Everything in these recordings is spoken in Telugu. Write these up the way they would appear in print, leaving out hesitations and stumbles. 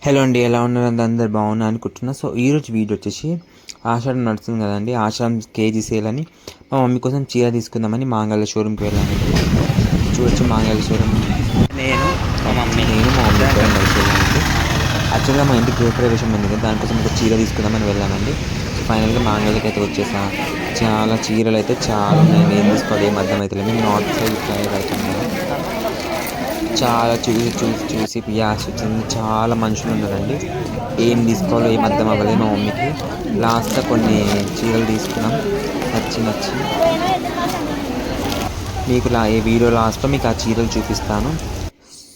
హలో అండి, ఎలా ఉన్నారు? అందరు బాగున్నా అనుకుంటున్నా. సో ఈరోజు వీడియో వచ్చేసి ఆషాఢం నడుస్తుంది కదండి, ఆషాఢం కేజీ సేల్ అని మా మమ్మీ కోసం చీర తీసుకుందామని మాంగళ్య షోరూమ్కి వెళ్ళామండి. చూడొచ్చు మాంగళ్య షోరూమ్. నేను మా మమ్మీ కూడా కలిసి వెళ్ళామండి. యాక్చువల్గా మా ఇంటికి గృహప్రవేశం ఉంది కదా, దానికోసం ఒక చీర తీసుకుందామని వెళ్ళామండి. సో ఫైనల్గా మాంగళ్యకి అయితే వచ్చేసా. చాలా చీరలు అయితే చాలా ఉన్నాయండి. ఏం తీసుకోవాలి ఏం అర్థం అవుతలేదు. మేము నార్త్ సైడ్ ఇట్లా కడుతున్నాం కదా, చాలా చూసి చూసి చూసి పియాసి వచ్చింది. చాలా మనుషులు ఉన్నారండి. ఏం తీసుకోవాలో ఏం అర్థం అవ్వలేదు మా మమ్మీకి. లాస్ట్లో కొన్ని చీరలు తీసుకున్నాం, నచ్చి మీకు ఈ వీడియో లాస్ట్లో మీకు ఆ చీరలు చూపిస్తాను.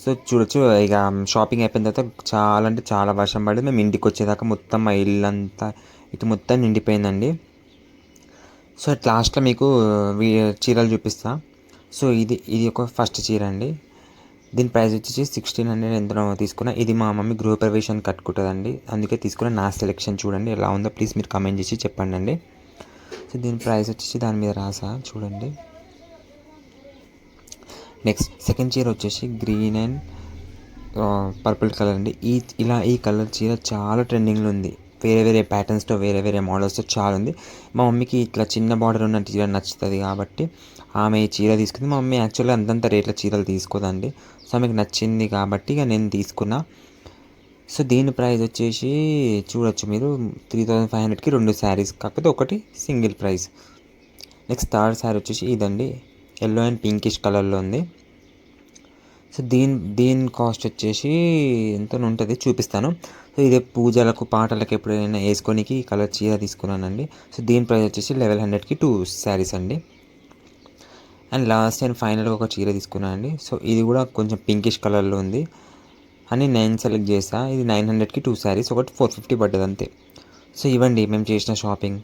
సో చూడొచ్చు. ఇక షాపింగ్ అయిపోయిన తర్వాత చాలా అంటే చాలా వర్షం పడింది. మేము ఇంటికి వచ్చేదాకా మొత్తం మా ఇల్లంతా ఇటు మొత్తం నిండిపోయిందండి. సో అట్ లాస్ట్లో మీకు చీరలు చూపిస్తా. సో ఇది ఒక ఫస్ట్ చీర అండి. దీని ప్రైస్ వచ్చేసి 1600 ఎంతనో తీసుకున్నా. ఇది మా మమ్మీ గృహప్రవేశానికి కట్టుకుంటుందండి, అందుకే తీసుకున్న. నా సెలెక్షన్ చూడండి ఎలా ఉందో ప్లీజ్ మీరు కామెంట్ చేసి చెప్పండి అండి. సో దీని ప్రైస్ వచ్చేసి దాని మీద రాసా చూడండి. నెక్స్ట్ సెకండ్ చీర వచ్చేసి గ్రీన్ అండ్ పర్పుల్ కలర్ అండి. ఈ కలర్ చీర చాలా ట్రెండింగ్లో ఉంది. వేరే వేరే ప్యాటర్న్స్తో వేరే వేరే మోడల్స్తో చాలా ఉంది. మా మమ్మీకి ఇట్లా చిన్న బార్డర్ ఉన్న చీర నచ్చుతుంది కాబట్టి ఆమె ఈ చీర తీసుకుంది. మా మమ్మీ యాక్చువల్గా అంతంత రేట్ల చీరలు తీసుకోదండి. సో ఆమెకు నచ్చింది కాబట్టి ఇక నేను తీసుకున్నా. సో దీని ప్రైస్ వచ్చేసి చూడొచ్చు మీరు 3500కి 2 శారీస్, కాకపోతే ఒకటి single price. Next third sari వచ్చేసి ఇదండి, ఎల్లో అండ్ పింకిష్ కలర్లో ఉంది. సో దీని కాస్ట్ వచ్చేసి ఎంతో ఉంటుంది చూపిస్తాను. సో ఇదే పూజలకు పాటలకు ఎప్పుడైనా వేసుకొనికి ఈ కలర్ చీర తీసుకున్నానండి. సో దీని ప్రైస్ వచ్చేసి 1100కి 2 శారీస్ అండి. అండ్ లాస్ట్ అండ్ ఫైనల్గా ఒక చీర తీసుకున్నాను అండి. సో ఇది కూడా కొంచెం పింకిష్ కలర్లో ఉంది అని నేను సెలెక్ట్ చేసా. ఇది 900కి 2 శారీస్, ఒకటి 450 పడ్డది అంతే. సో ఇవ్వండి మేము చేసిన షాపింగ్.